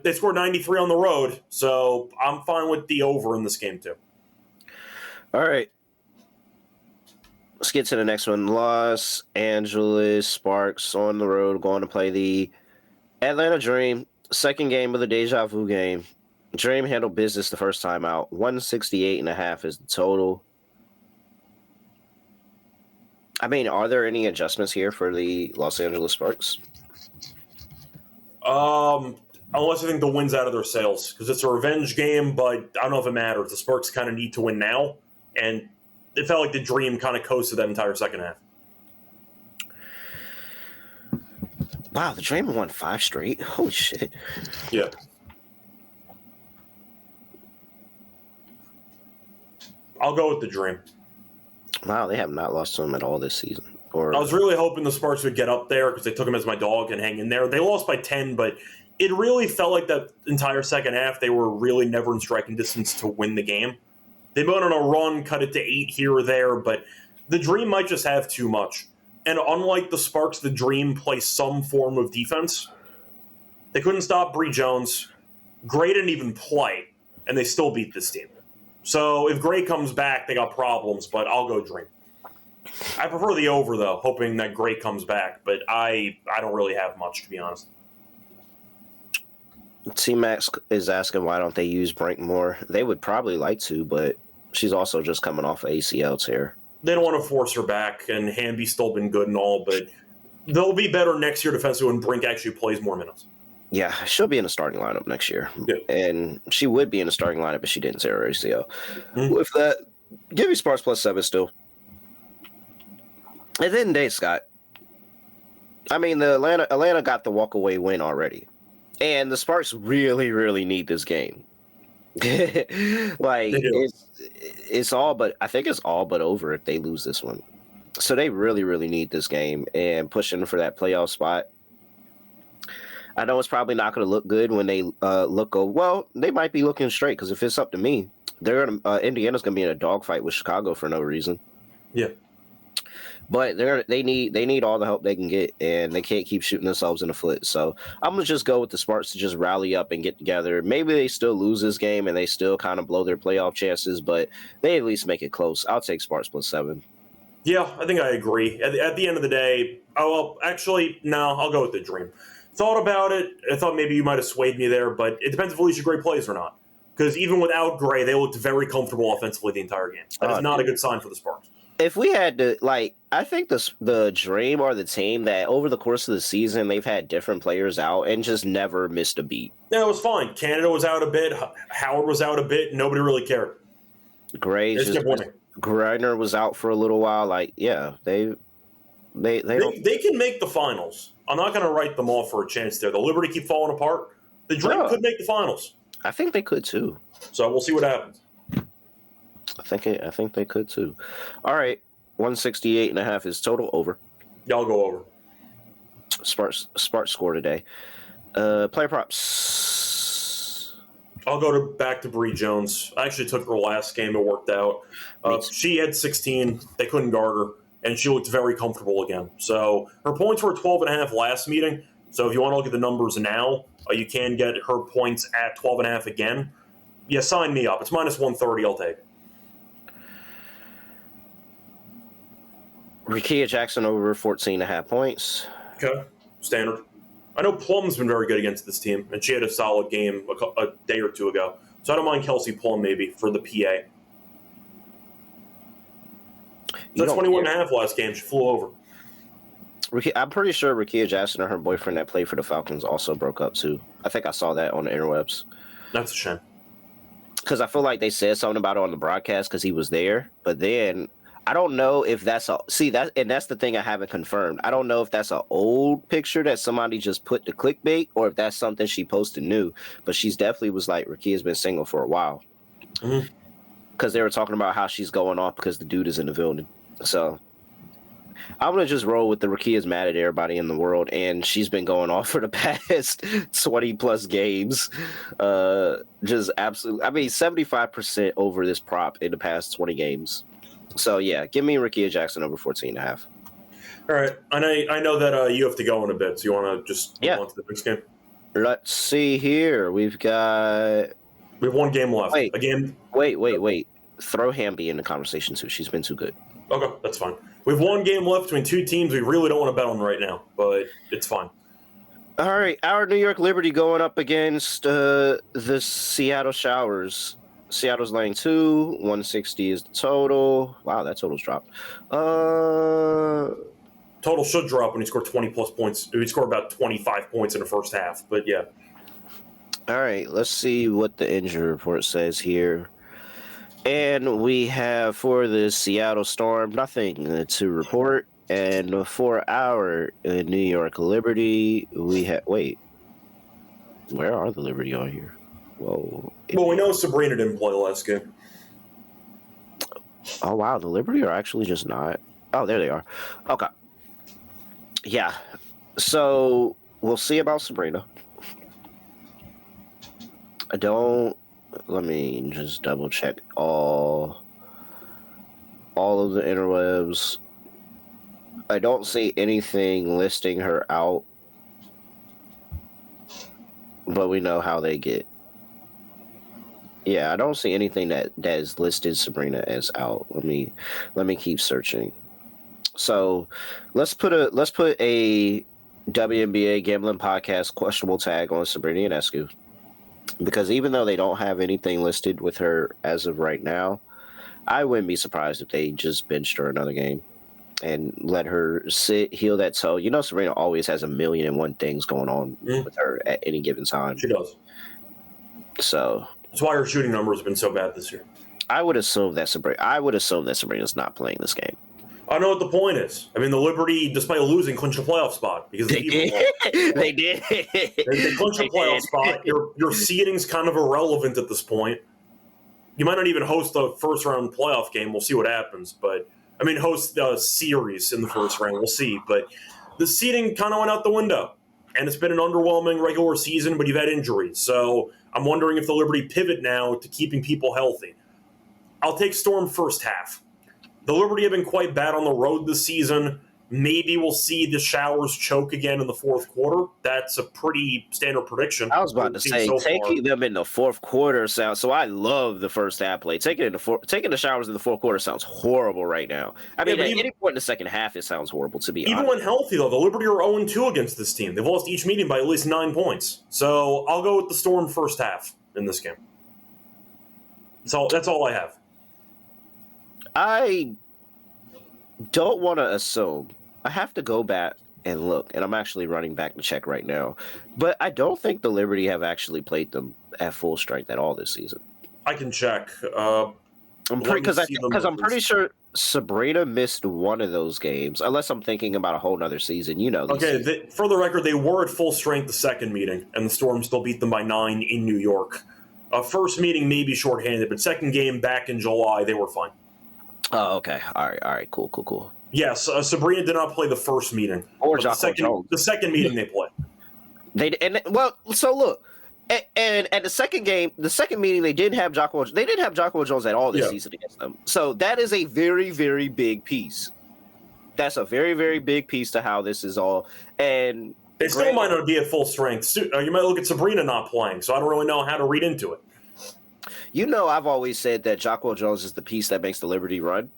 They scored 93 on the road, so I'm fine with the over in this game too.
All right. Let's get to the next one. Los Angeles Sparks on the road going to play the Atlanta Dream. Second game of the Deja Vu game. Dream handled business the first time out. 168.5 is the total. I mean, are there any adjustments here for the Los Angeles Sparks?
Unless I think the win's out of their sails, because it's a revenge game, but I don't know if it matters. The Sparks kind of need to win now, and it felt like the Dream kind of coasted that entire second half.
Wow, the Dream won 5 straight. Holy shit.
Yeah. I'll go with the Dream.
Wow, they have not lost to them at all this season.
I was really hoping the Sparks would get up there because they took them as my dog and hang in there. They lost by 10, but it really felt like that entire second half they were really never in striking distance to win the game. They went on a run, cut it to 8 here or there, but the Dream might just have too much. And unlike the Sparks, the Dream play some form of defense. They couldn't stop Bree Jones. Gray didn't even play, and they still beat this team. So if Gray comes back, they got problems, but I'll go Dream. I prefer the over, though, hoping that Gray comes back, but I don't really have much, to be honest.
T-Max is asking why don't they use Brink more. They would probably like to, but she's also just coming off ACL tear.
They don't want to force her back, and Hamby's still been good and all, but they'll be better next year defensively when Brink actually plays more minutes.
Yeah, she'll be in the starting lineup next year.
Yeah.
And she would be in the starting lineup if she didn't tear her ACL. With that, give me Sparks +7 still. At the end of the day, Scott, I mean, the Atlanta got the walk-away win already. And the Sparks really, really need this game. Like, it's all but, I think it's all but over if they lose this one. So they really, really need this game and pushing for that playoff spot. I know it's probably not going to look good when they well, they might be looking straight because if it's up to me, Indiana's going to be in a dogfight with Chicago for no reason.
Yeah.
But they need all the help they can get, and they can't keep shooting themselves in the foot. So I'm gonna just go with the Sparks to just rally up and get together. Maybe they still lose this game and they still kind of blow their playoff chances, but they at least make it close. I'll take Sparks +7.
Yeah, I think I agree. At the end of the day, actually, no, I'll go with the Dream. Thought about it. I thought maybe you might have swayed me there, but it depends if Alicia Gray plays or not. Because even without Gray, they looked very comfortable offensively the entire game. That is not a good sign for the Sparks.
If we had to, I think the Dream are the team that over the course of the season, they've had different players out and just never missed a beat.
Yeah, it was fine. Canada was out a bit. Howard was out a bit. Nobody really cared.
Greiner was out for a little while. They can
make the finals. I'm not going to write them off for a chance there. The Liberty keep falling apart. The Dream could make the finals.
I think they could too.
So we'll see what happens.
I think they could too. All right, 168.5 is total over.
Y'all go over.
Sparks score today. Player props.
I'll go back to Bree Jones. I actually took her last game. It worked out. She had 16. They couldn't guard her, and she looked very comfortable again. So her points were 12.5 last meeting. So if you want to look at the numbers now, you can get her points at 12.5 again. Yeah, sign me up. It's -130. I'll take it.
Rickea Jackson over 14.5 points.
Okay, standard. I know Plum's been very good against this team, and she had a solid game a day or two ago. So I don't mind Kelsey Plum maybe for the PA. That's 21.5 last game. She flew over.
I'm pretty sure Rickea Jackson and her boyfriend that played for the Falcons also broke up too. I think I saw that on the interwebs.
That's a shame.
Because I feel like they said something about it on the broadcast because he was there, but then I don't know if that's that's the thing I haven't confirmed. I don't know if that's an old picture that somebody just put to clickbait or if that's something she posted new. But she's definitely was like, Rickea's been single for a while. Because they were talking about how she's going off because the dude is in the building. So I'm going to just roll with the Rickea's mad at everybody in the world, and she's been going off for the past 20-plus games. Just absolutely, 75% over this prop in the past 20 games. So, yeah, give me Rickea Jackson over 14.5.
All right. I know that you have to go in a bit, so you want to just move on to the next game?
Let's see here. We have
one game left.
Wait. Throw Hamby in the conversation, too. She's been too good.
Okay, that's fine. We have one game left between two teams we really don't want to bet on right now, but it's fine.
All right, our New York Liberty going up against the Seattle Showers. Seattle's laying 2. 160 is the total. Wow, that total's dropped.
Total should drop when he scored 20-plus points. He scored about 25 points in the first half, but yeah.
All right, let's see what the injury report says here. And we have for the Seattle Storm nothing to report. And for our New York Liberty, we have. Wait, where are the Liberty on here? Whoa.
Well, we know Sabrina didn't play last game.
Oh, wow. The Liberty are actually just not. Oh, there they are. Okay. Yeah. So we'll see about Sabrina. Let me just double check all of the interwebs. I don't see anything listing her out, but we know how they get. Yeah, I don't see anything that is listed Sabrina as out. Let me keep searching. So let's put a WNBA Gambling Podcast questionable tag on Sabrina Ionescu, because even though they don't have anything listed with her as of right now, I wouldn't be surprised if they just benched her another game and let her sit, heal that toe. You know, Sabrina always has 1,000,001 things going on with her at any given time.
She does.
So
that's why her shooting numbers have been so bad this year.
I would assume that Sabrina's not playing this game.
I know what the point is. I mean, the Liberty, despite losing, clinched a playoff spot because
they did. They did.
They clinched a playoff spot. Your seeding's kind of irrelevant at this point. You might not even host a first-round playoff game. We'll see what happens. But I mean, host a series in the first round. We'll see. But the seeding kind of went out the window, and it's been an underwhelming regular season. But you've had injuries, so I'm wondering if the Liberty pivot now to keeping people healthy. I'll take Storm first half. The Liberty have been quite bad on the road this season. Maybe we'll see the Showers choke again in the fourth quarter. That's a pretty standard prediction.
I was about to say, taking them in the fourth quarter sounds. So I love the first half play. Taking the Showers in the fourth quarter sounds horrible right now. I mean, at any point in the second half, it sounds horrible to be honest.
Even when healthy, though, the Liberty are 0-2 against this team. They've lost each meeting by at least 9 points. So I'll go with the Storm first half in this game. So that's all I have.
I don't want to assume. I have to go back and look, and I'm actually running back to check right now. But I don't think the Liberty have actually played them at full strength at all this season.
I can check.
I'm pretty sure Sabrina missed one of those games, unless I'm thinking about a whole other season. You know.
Okay, for the record, they were at full strength the second meeting, and the Storm still beat them by 9 in New York. First meeting maybe shorthanded, but second game back in July, they were fine.
Oh, okay. All right. Cool.
Yes, Sabrina did not play the first meeting.
Or
the second meeting they played.
So look, and at the second meeting they didn't have Jocko. They didn't have Jocko Jones at all this season against them. So that is a very, very big piece. That's a very, very big piece to how this is all. And
they still might not be at full strength. You might look at Sabrina not playing, so I don't really know how to read into it.
You know, I've always said that Jocko Jones is the piece that makes the Liberty run.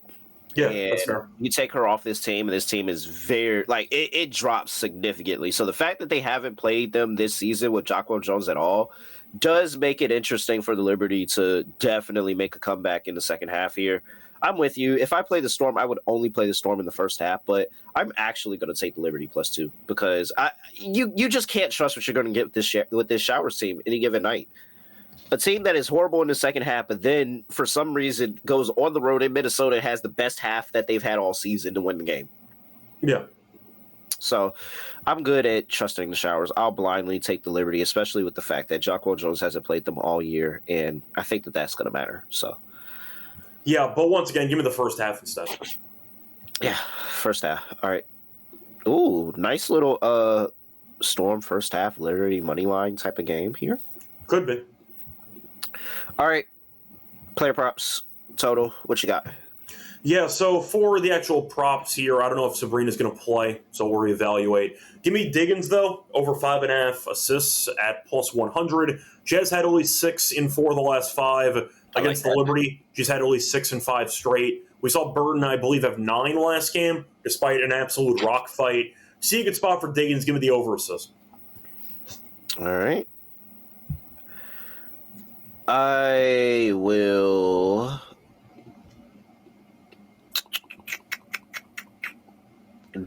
Yeah,
and
that's fair.
You take her off this team, and this team is very it drops significantly. So the fact that they haven't played them this season with Jocko Jones at all does make it interesting for the Liberty to definitely make a comeback in the second half here. I'm with you. If I play the Storm, I would only play the Storm in the first half, but I'm actually going to take the Liberty +2 because you just can't trust what you're going to get with this Showers team any given night. A team that is horrible in the second half, but then for some reason goes on the road in Minnesota and has the best half that they've had all season to win the game.
Yeah.
So I'm good at trusting the Showers. I'll blindly take the Liberty, especially with the fact that Jocko Jones hasn't played them all year, and I think that that's going to matter. So.
Yeah, but once again, give me the first half instead.
Yeah, first half. All right. Ooh, nice little Storm first half, Liberty money line type of game here.
Could be.
All right, player props, total, what you got?
Yeah, so for the actual props here, I don't know if Sabrina's going to play, so we'll reevaluate. Give me Diggins, though, over 5.5 assists at +100. She has had only 6 in 4 of the last 5 against the Liberty. She's had only 6 in 5 straight. We saw Burton, I believe, have 9 last game, despite an absolute rock fight. See a good spot for Diggins. Give me the over assist.
All right. I will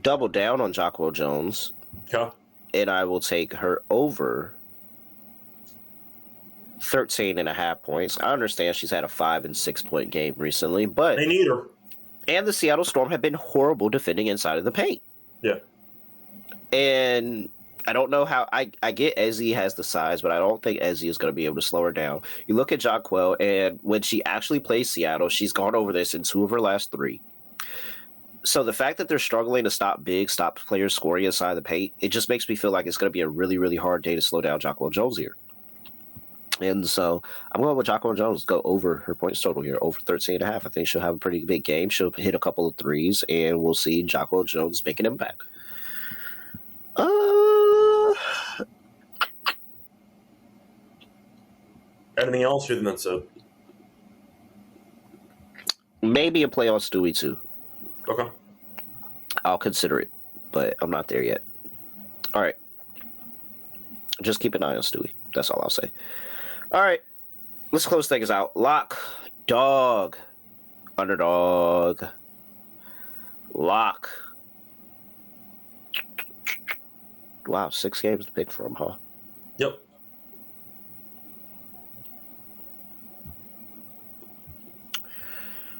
double down on Jocko Jones.
Okay.
And I will take her over 13.5 points. I understand she's had a 5 and 6 point game recently, but
They need her.
And the Seattle Storm have been horrible defending inside of the paint.
Yeah.
And I don't know how I get Ezzy has the size, but I don't think Ezzy is going to be able to slow her down. You look at Jacquel, and when she actually plays Seattle, she's gone over this in 2 of her last 3. So the fact that they're struggling to stop players scoring inside the paint, it just makes me feel like it's going to be a really, really hard day to slow down Jacquel Jones here. And so I'm going with Jacquel Jones, go over her points total here, over 13.5. I think she'll have a pretty big game. She'll hit a couple of threes, and we'll see Jacquel Jones make an impact.
Anything else other than that, so?
Maybe a play on Stewie, too.
Okay.
I'll consider it, but I'm not there yet. All right. Just keep an eye on Stewie. That's all I'll say. All right. Let's close things out. Lock, dog, underdog, lock. Wow, 6 games to pick from, huh?
Yep.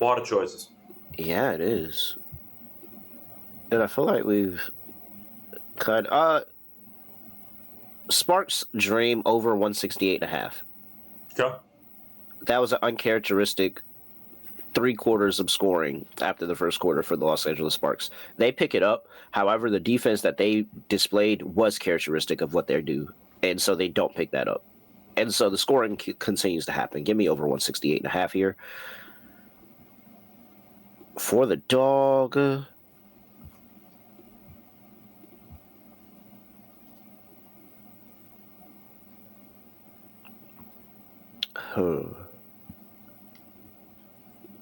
A lot of choices.
Yeah, it is. And I feel like we've kind Sparks Dream over 168.5.
Okay.
That was an uncharacteristic 3 quarters of scoring after the first quarter for the Los Angeles Sparks. They pick it up. However, the defense that they displayed was characteristic of what they do. And so they don't pick that up. And so the scoring continues to happen. Give me over 168.5 here. For the dog.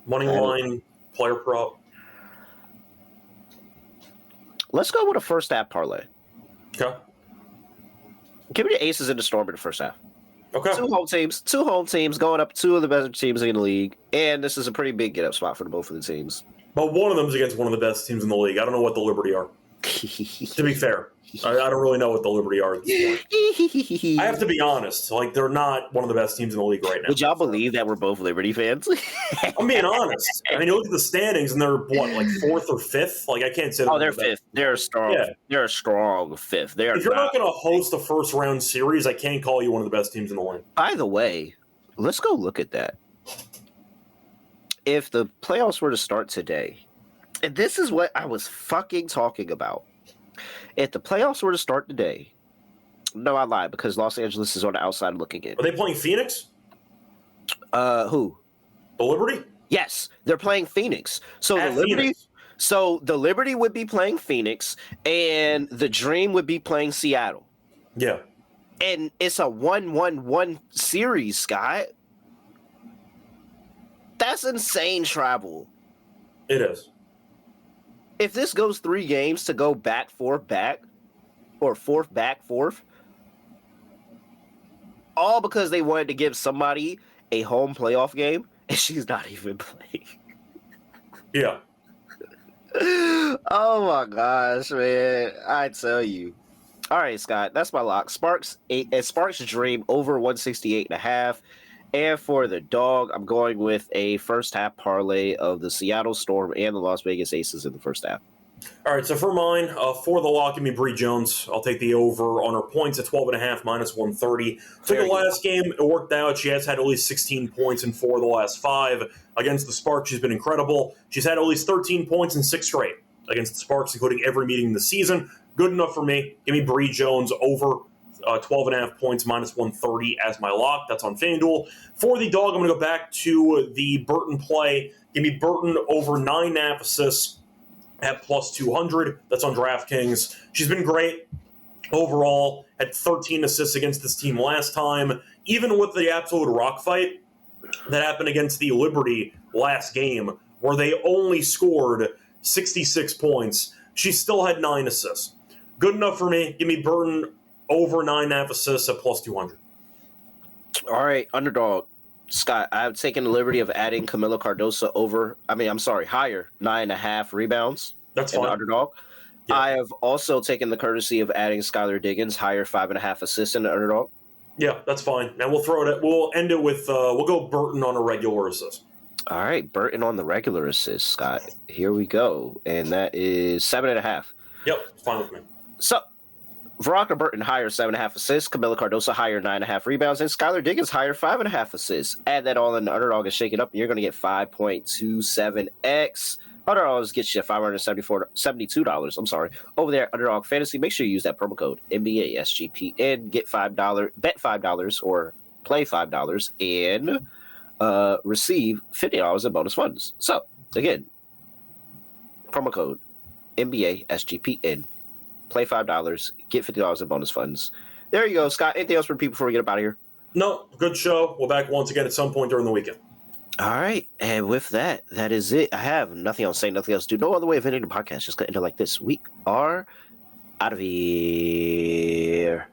Money line, player prop.
Let's go with a first half parlay.
Okay.
Give me the Aces in the Storm in the first half.
Okay.
2 home teams going up 2 of the best teams in the league, and this is a pretty big get-up spot for both of the teams.
But one of them is against one of the best teams in the league. I don't know what the Liberty are. To be fair, I don't really know what the Liberty are at this point. I have to be honest. Like, they're not one of the best teams in the league right now.
Would y'all believe that we're both Liberty fans?
I'm being honest. I mean, you look at the standings, and they're, what, like 4th or 5th? Like, I can't say
they're 5th. They're a strong. Yeah. They're a strong 5th. They are.
If you're not going to host a first-round series, I can't call you one of the best teams in the league.
By the way, let's go look at that. If the playoffs were to start today, and this is what I was fucking talking about. If the playoffs were to start today, no, I lied because Los Angeles is on the outside looking in.
Are they playing Phoenix?
Who?
The Liberty?
Yes, they're playing Phoenix. So the Liberty would be playing Phoenix, and the Dream would be playing Seattle.
Yeah.
And it's a 1-1-1 series, Scott. That's insane travel.
It is.
If this goes 3 games to go back, forth, back, or forth, back, forth, all because they wanted to give somebody a home playoff game, and she's not even playing.
Yeah.
Oh my gosh, man. I tell you. All right, Scott, that's my lock. Sparks Dream over 168.5. And for the dog, I'm going with a first half parlay of the Seattle Storm and the Las Vegas Aces in the first half.
All right, so for mine, for the lock, give me Bree Jones. I'll take the over on her points at 12.5 minus 130. So the last game, it worked out. She has had at least 16 points in 4 of the last 5. Against the Sparks, she's been incredible. She's had at least 13 points in 6 straight against the Sparks, including every meeting in the season. Good enough for me. Give me Bree Jones over 12.5 points minus 130 as my lock. That's on FanDuel. For the dog, I'm going to go back to the Burton play. Give me Burton over 9.5 assists at plus 200. That's on DraftKings. She's been great overall. Had 13 assists against this team last time. Even with the absolute rock fight that happened against the Liberty last game, where they only scored 66 points, she still had 9 assists. Good enough for me. Give me Burton over 9.5 assists at plus 200.
All right, underdog. Scott, I've taken the liberty of adding Camila Cardoso higher 9.5 rebounds.
That's fine.
Underdog.
Yeah.
I have also taken the courtesy of adding Skylar Diggins, higher 5.5 assists in the underdog.
Yeah, that's fine. And we'll end it with we'll go Burton on a regular assist.
All right, Burton on the regular assist, Scott. Here we go. And that is 7.5.
Yep, fine with me.
So, Veronica Burton, higher 7.5 assists. Camila Cardoso, higher 9.5 rebounds. And Skylar Diggins, higher 5.5 assists. Add that all in the underdog and shake it up, and you're going to get 5.27x. Underdogs get you $572. I'm sorry. Over there, Underdog Fantasy. Make sure you use that promo code NBA SGPN. Get $5, bet $5 or play $5 and receive $50 in bonus funds. So again, promo code NBA SGPN. Play $5, get $50 in bonus funds. There you go, Scott. Anything else for people before we get up out of here?
No, good show. We're back once again at some point during the weekend.
All right, and with that, that is it. I have nothing else to say, nothing else to do. No other way of ending the podcast. Just going to end it like this. We are out of here.